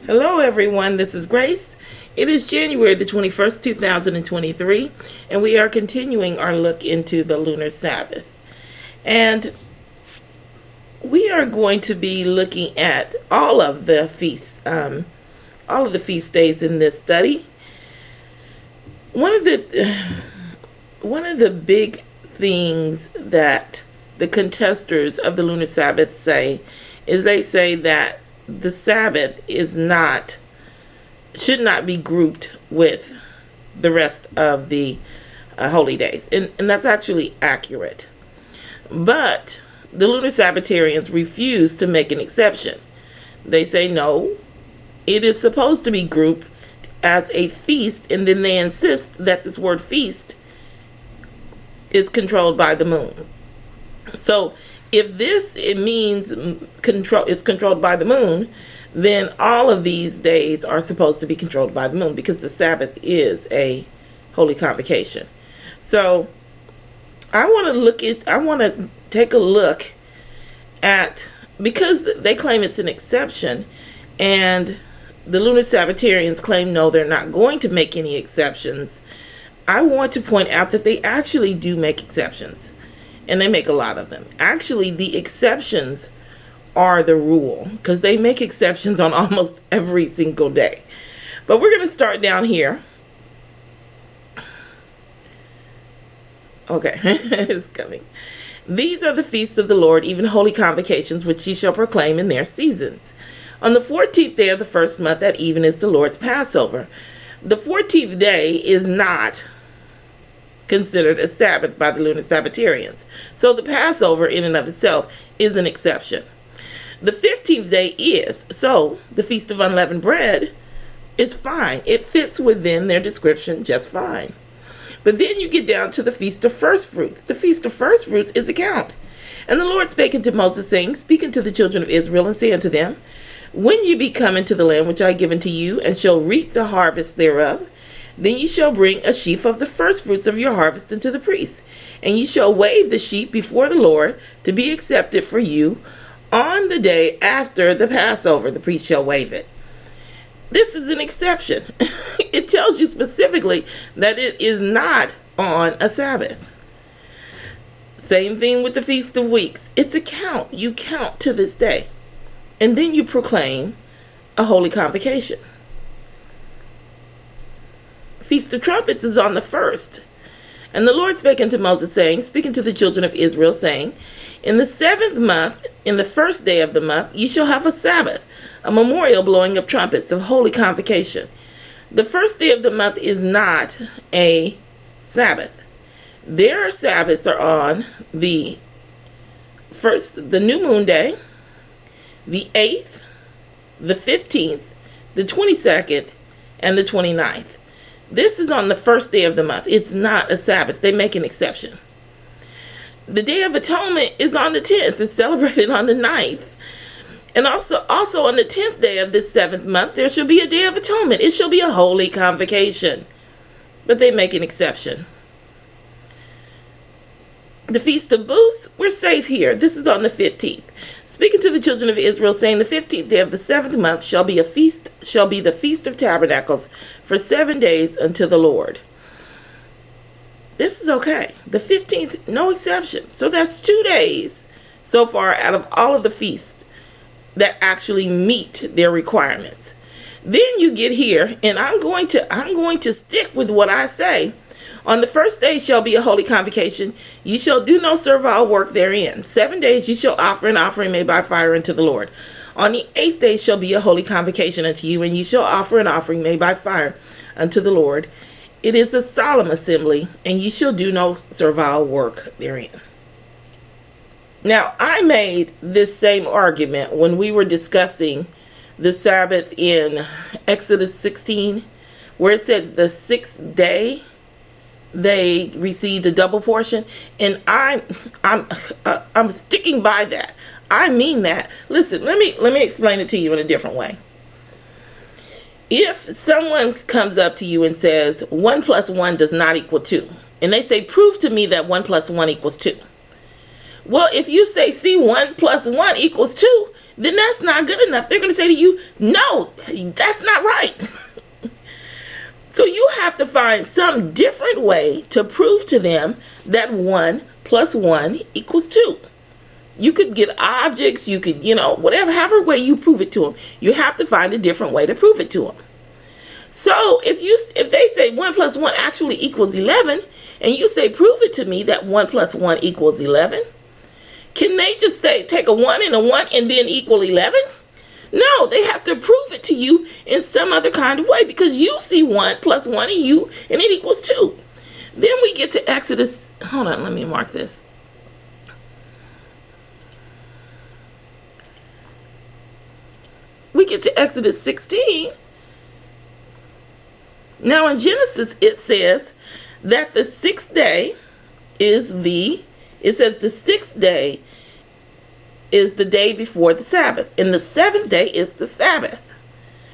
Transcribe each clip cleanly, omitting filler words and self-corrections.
Hello everyone, this is Grace. It is January the 21st, 2023, and we are continuing our look into the Lunar Sabbath. And we are going to be looking at all of the feast days in this study. One of the big things that the contesters of the Lunar Sabbath say is they say that the Sabbath should not be grouped with the rest of the holy days, and that's actually accurate. But the Lunar Sabbatarians refuse to make an exception. They say no, it is supposed to be grouped as a feast, and then they insist that this word feast is controlled by the moon. So if it means it's controlled by the moon, then all of these days are supposed to be controlled by the moon, because the Sabbath is a holy convocation. So I want to take a look at, because they claim it's an exception, and the Lunar Sabbatarians claim no, they're not going to make any exceptions. I want to point out that they actually do make exceptions. And they make a lot of them. Actually, the exceptions are the rule, because they make exceptions on almost every single day. But we're going to start down here. Okay, it's coming. These are the feasts of the Lord, even holy convocations, which ye shall proclaim in their seasons. On the 14th day of the first month at even is the Lord's Passover. The 14th day is not considered a Sabbath by the Lunar Sabbatarians. So the Passover in and of itself is an exception. The 15th day is. So the Feast of Unleavened Bread is fine. It fits within their description just fine. But then you get down to the Feast of First Fruits. The Feast of First Fruits is a count. And the Lord spake unto Moses, saying, Speak unto the children of Israel, and say unto them, When ye be come into the land which I give unto you, and shall reap the harvest thereof, then ye shall bring a sheaf of the first fruits of your harvest unto the priest, and ye shall wave the sheep before the Lord to be accepted for you on the day after the Passover. The priest shall wave it. This is an exception. It tells you specifically that it is not on a Sabbath. Same thing with the Feast of Weeks. It's a count. You count to this day, and then you proclaim a holy convocation. Feast of Trumpets is on the 1st. And the Lord spake unto Moses, saying, Speak unto the children of Israel, saying, In the 7th month, in the 1st day of the month, ye shall have a Sabbath, a memorial blowing of trumpets, of holy convocation. The 1st day of the month is not a Sabbath. Their Sabbaths are on the new moon day, the 8th, the 15th, the 22nd, and the 29th. This is on the 1st day of the month. It's not a Sabbath. They make an exception. The Day of Atonement is on the 10th. It's celebrated on the 9th. And also on the 10th day of this 7th month, there shall be a Day of Atonement. It shall be a holy convocation. But they make an exception. The Feast of Booths, we're safe here. This is on the 15th. Speaking to the children of Israel, saying, The 15th day of the 7th month shall be the Feast of Tabernacles for 7 days unto the Lord. This is okay. The 15th, no exception. So that's 2 days so far out of all of the feasts that actually meet their requirements. Then you get here, and I'm going to stick with what I say. On the 1st day shall be a holy convocation. Ye shall do no servile work therein. 7 days ye shall offer an offering made by fire unto the Lord. On the 8th day shall be a holy convocation unto you, and ye shall offer an offering made by fire unto the Lord. It is a solemn assembly, and ye shall do no servile work therein. Now, I made this same argument when we were discussing the Sabbath in Exodus 16, where it said the 6th day they received a double portion, and I'm sticking by that. I mean that. Listen, let me explain it to you in a different way. If someone comes up to you and says 1 + 1 does not equal 2, and they say, prove to me that 1 + 1 equals 2. Well, if you say, see, 1 + 1 equals 2, then that's not good enough. They're going to say to you, no, that's not right. So you have to find some different way to prove to them that 1 plus 1 equals 2. You could get objects, you could, whatever, however way you prove it to them. You have to find a different way to prove it to them. So if they say 1 plus 1 actually equals 11, and you say, prove it to me that 1 plus 1 equals 11, can they just say, take a 1 and a 1 and then equal 11? No, they have to prove it to you in some other kind of way, because you see 1 plus 1 and it equals 2. Then we get to Exodus. Hold on, let me mark this. We get to Exodus 16. Now in Genesis it says that the 6th day the 6th day is the day before the Sabbath, and the 7th day is the Sabbath,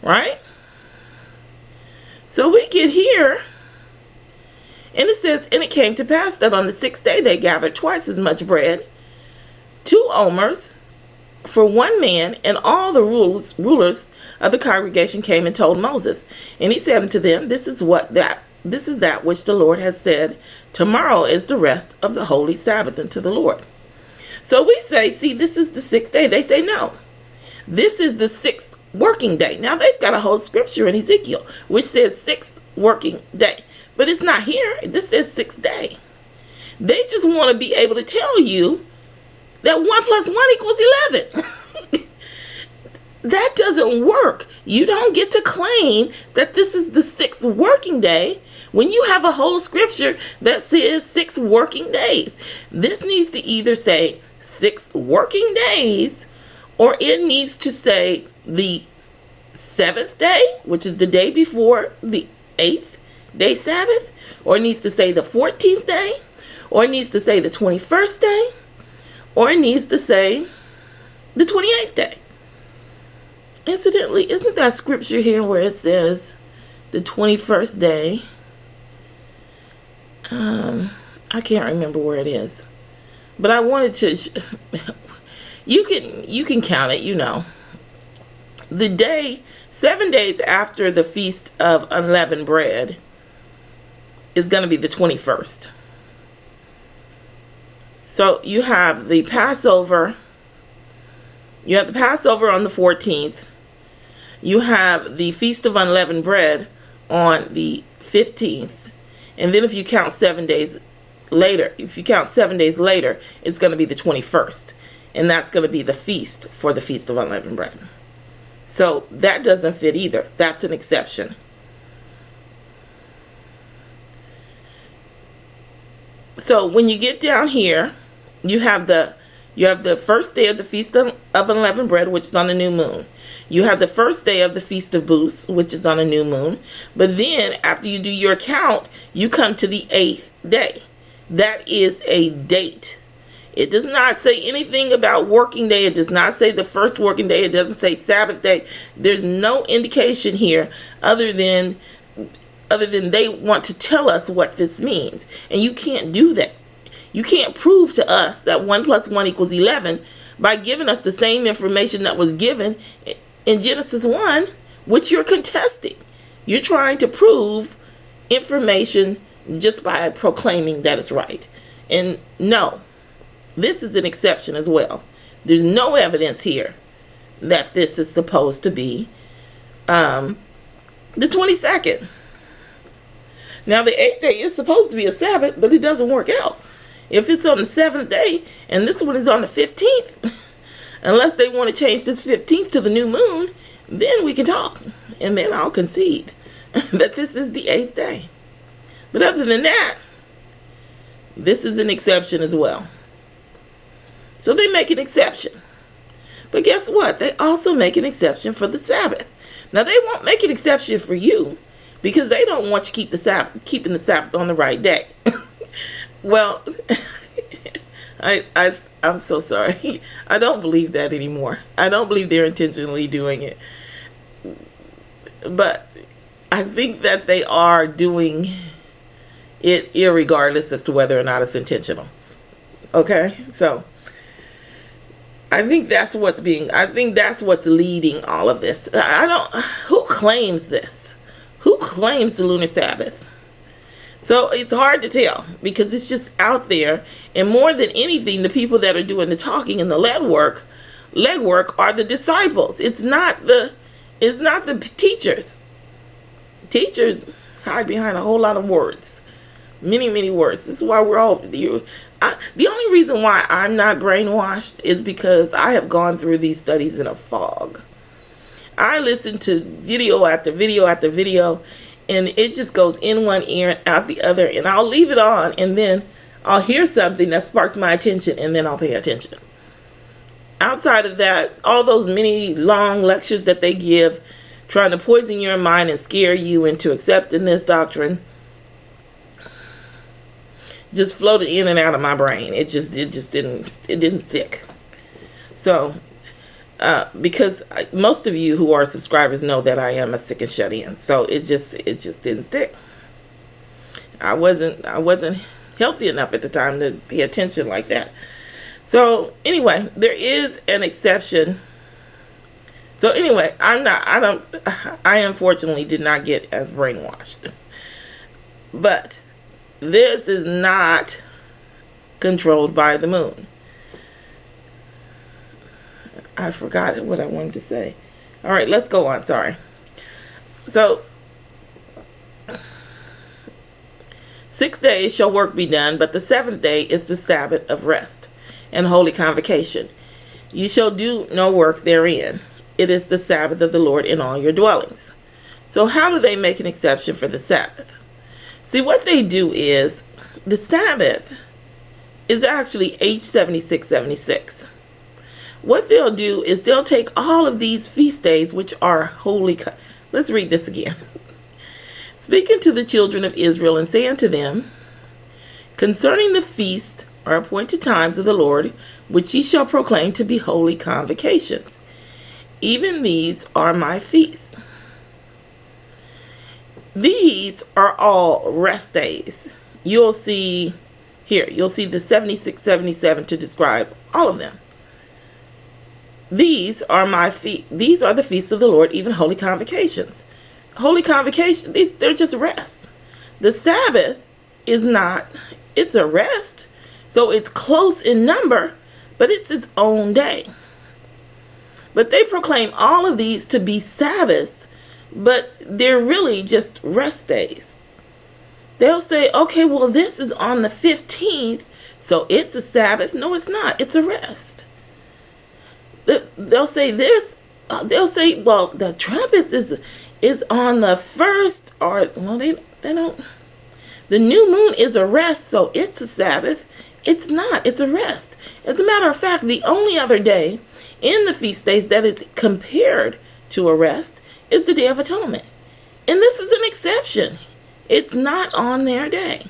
right? So we get here, and it says, and it came to pass that on the 6th day they gathered twice as much bread, 2 omers for one man, and all the rulers of the congregation came and told Moses. And he said unto them, this is that which the Lord has said, tomorrow is the rest of the holy Sabbath unto the Lord. So we say, see, this is the 6th day. They say, no, this is the 6th working day. Now they've got a whole scripture in Ezekiel which says 6th working day, but it's not here. This says 6th day. They just want to be able to tell you that 1 plus 1 equals 11. That doesn't work. You don't get to claim that this is the 6th working day when you have a whole scripture that says 6 working days. This needs to either say 6 working days, or it needs to say the 7th day, which is the day before the 8th day Sabbath, or it needs to say the 14th day, or it needs to say the 21st day, or it needs to say the 28th day. Incidentally, isn't that scripture here where it says the 21st day? I can't remember where it is, but I wanted to. You can count it. The day 7 days after the feast of unleavened bread is going to be the 21st. So you have the Passover. You have the Passover on the 14th. You have the Feast of Unleavened Bread on the 15th. And then if you count 7 days later, it's going to be the 21st. And that's going to be the feast for the Feast of Unleavened Bread. So that doesn't fit either. That's an exception. So when you get down here, you have the first day of the Feast of Unleavened Bread, which is on a new moon. You have the first day of the Feast of Booths, which is on a new moon. But then after you do your count, you come to the 8th day. That is a date. It does not say anything about working day. It does not say the first working day. It doesn't say Sabbath day. There's no indication here other than they want to tell us what this means. And you can't do that. You can't prove to us that 1 plus 1 equals 11 by giving us the same information that was given in Genesis 1, which you're contesting. You're trying to prove information just by proclaiming that it's right. And no, this is an exception as well. There's no evidence here that this is supposed to be the 22nd. Now the 8th day is supposed to be a Sabbath, but it doesn't work out. If it's on the 7th day and this one is on the 15th, unless they want to change this 15th to the new moon, then we can talk. And then I'll concede that this is the 8th day. But other than that, this is an exception as well. So they make an exception. But guess what? They also make an exception for the Sabbath. Now they won't make an exception for you because they don't want you to keeping the Sabbath on the right day. Well, I'm so sorry. I don't believe that anymore. I don't believe they're intentionally doing it. But I think that they are doing it irregardless as to whether or not it's intentional. Okay? So, I think that's what's leading all of this. Who claims this? Who claims the lunar Sabbath? So it's hard to tell because it's just out there. And more than anything, the people that are doing the talking and the legwork are the disciples. It's not the teachers. Teachers hide behind a whole lot of words. Many words. This is why we're all... The only reason why I'm not brainwashed is because I have gone through these studies in a fog. I listen to video after video after video, and it just goes in one ear and out the other, and I'll leave it on, and then I'll hear something that sparks my attention, and then I'll pay attention. Outside of that, all those many long lectures that they give, trying to poison your mind and scare you into accepting this doctrine, just floated in and out of my brain. It didn't stick. So, because most of you who are subscribers know that I am a sick and shut in, so it just didn't stick. I wasn't healthy enough at the time to pay attention like that. So anyway, there is an exception. So anyway, I unfortunately did not get as brainwashed, but this is not controlled by the moon. I forgot what I wanted to say. All right, let's go on. Sorry. So, 6 days shall work be done, but the seventh day is the Sabbath of rest and holy convocation. You shall do no work therein. It is the Sabbath of the Lord in all your dwellings. So how do they make an exception for the Sabbath? See, what they do is, the Sabbath is actually H7676. What they'll do is they'll take all of these feast days, which are holy. Let's read this again. Speaking to the children of Israel and saying to them, concerning the feast or appointed times of the Lord, which ye shall proclaim to be holy convocations, even these are my feasts. These are all rest days. You'll see the 7677 to describe all of them. These are the feasts of the Lord, even holy convocations. Holy convocation, they're just rest. The Sabbath is not, it's a rest. So it's close in number, but it's its own day. But they proclaim all of these to be Sabbaths, but they're really just rest days. They'll say, okay, well, this is on the 15th, so it's a Sabbath. No, it's not. It's a rest. They'll say this. They'll say, well, the trumpets is on the 1st, or, well, they don't. The new moon is a rest, so it's a Sabbath. It's not. It's a rest. As a matter of fact, the only other day in the feast days that is compared to a rest is the Day of Atonement. And this is an exception. It's not on their day.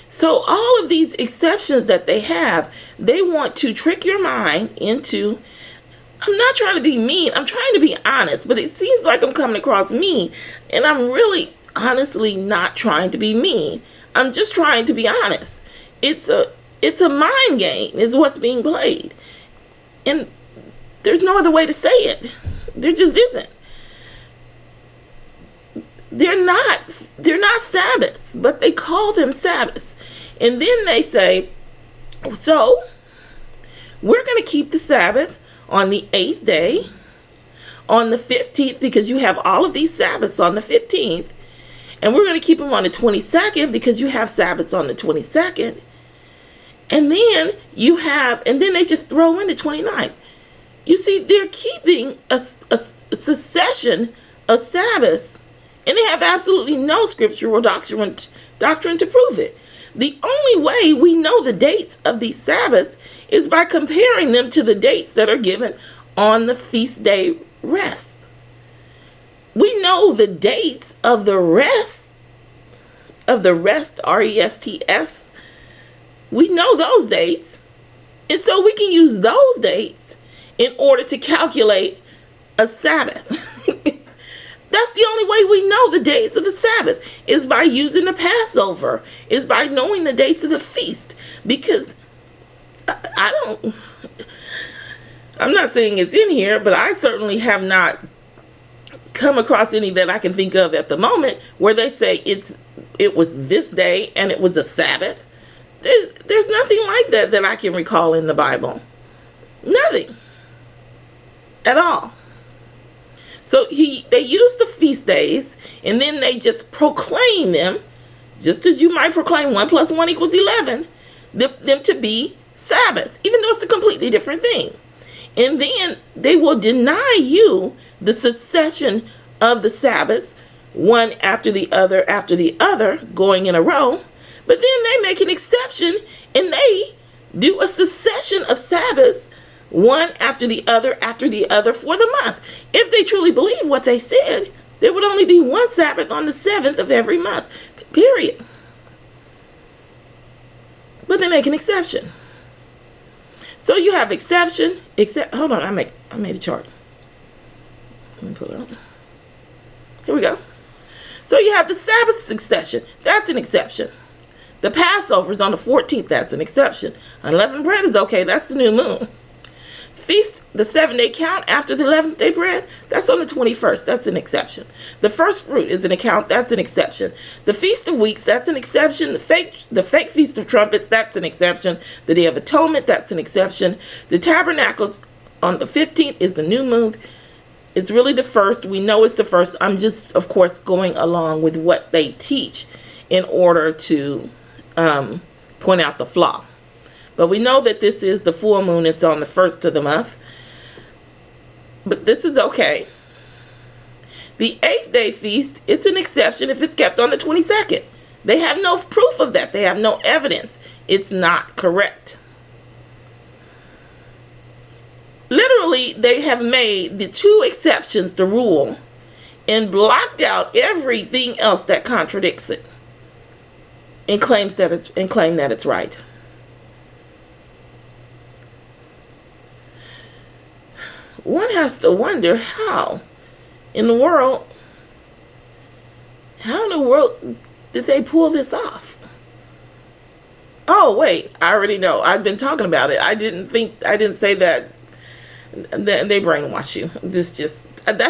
So all of these exceptions that they have, they want to trick your mind into, I'm not trying to be mean, I'm trying to be honest, but it seems like I'm coming across mean, and I'm really honestly not trying to be mean. I'm just trying to be honest. It's a mind game is what's being played. And there's no other way to say it. There just isn't. They're not Sabbaths, but they call them Sabbaths. And then they say, so we're going to keep the Sabbath on the 8th day, on the 15th, because you have all of these Sabbaths on the 15th, and we're going to keep them on the 22nd because you have Sabbaths on the 22nd. And then they just throw in the 29th. You see, they're keeping a succession of Sabbaths, and they have absolutely no scriptural doctrine to prove it. The only way we know the dates of these Sabbaths is by comparing them to the dates that are given on the feast day rest. We know the dates of the rest, R-E-S-T-S. We know those dates. And so we can use those dates in order to calculate a Sabbath. That's the only way we know the days of the Sabbath, is by using the Passover, is by knowing the dates of the feast. Because I'm not saying it's in here, but I certainly have not come across any that I can think of at the moment where they say it was this day and it was a Sabbath. There's nothing like that that I can recall in the Bible. Nothing at all. So they use the feast days, and then they just proclaim them, just as you might proclaim 1 + 1 = 11, them to be Sabbaths, even though it's a completely different thing. And then they will deny you the succession of the Sabbaths, one after the other, going in a row. But then they make an exception, and they do a succession of Sabbaths, one after the other for the month. If they truly believe what they said, there would only be one Sabbath on the 7th of every month, period. But they make an exception. So you have exception, hold on, I made a chart. Let me pull it up. Here we go. So you have the Sabbath succession. That's an exception. The Passover is on the 14th. That's an exception. Unleavened bread is okay. That's the new moon. Feast, the 7-day count after the 11th day bread, that's on the 21st. That's an exception. The first fruit is an account. That's an exception. The Feast of Weeks, that's an exception. The fake Feast of Trumpets, that's an exception. The Day of Atonement, that's an exception. The Tabernacles on the 15th is the new moon. It's really the first. We know it's the first. I'm just, of course, going along with what they teach in order to point out the flaw. But we know that this is the full moon. It's on the 1st of the month. But this is okay. The 8th day feast, it's an exception if it's kept on the 22nd. They have no proof of that. They have no evidence. It's not correct. Literally, they have made the 2 exceptions the rule and blocked out everything else that contradicts it and claim that it's right. One has to wonder how in the world did they pull this off? Oh, wait, I already know. I've been talking about it. I didn't say that. They brainwash you. That's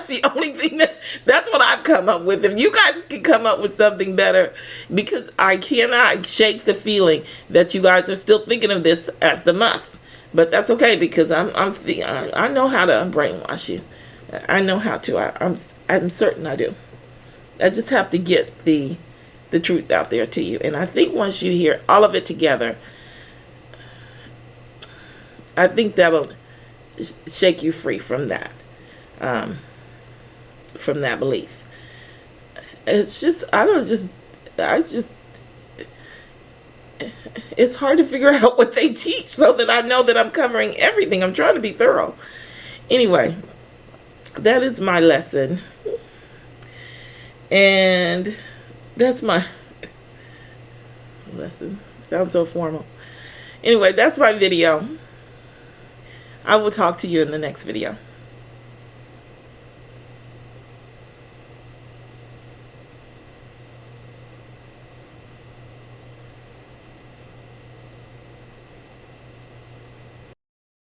the only thing that's what I've come up with. If you guys can come up with something better, because I cannot shake the feeling that you guys are still thinking of this as the month. But that's okay, because I know how to brainwash you. I know how to. I'm certain I do. I just have to get the truth out there to you. And I think once you hear all of it together, I think that'll shake you free from that belief. It's just it's hard to figure out what they teach so that I know that I'm covering everything. I'm trying to be thorough. Anyway, that is my lesson. And that's my lesson. Sounds so formal. Anyway, that's my video. I will talk to you in the next video.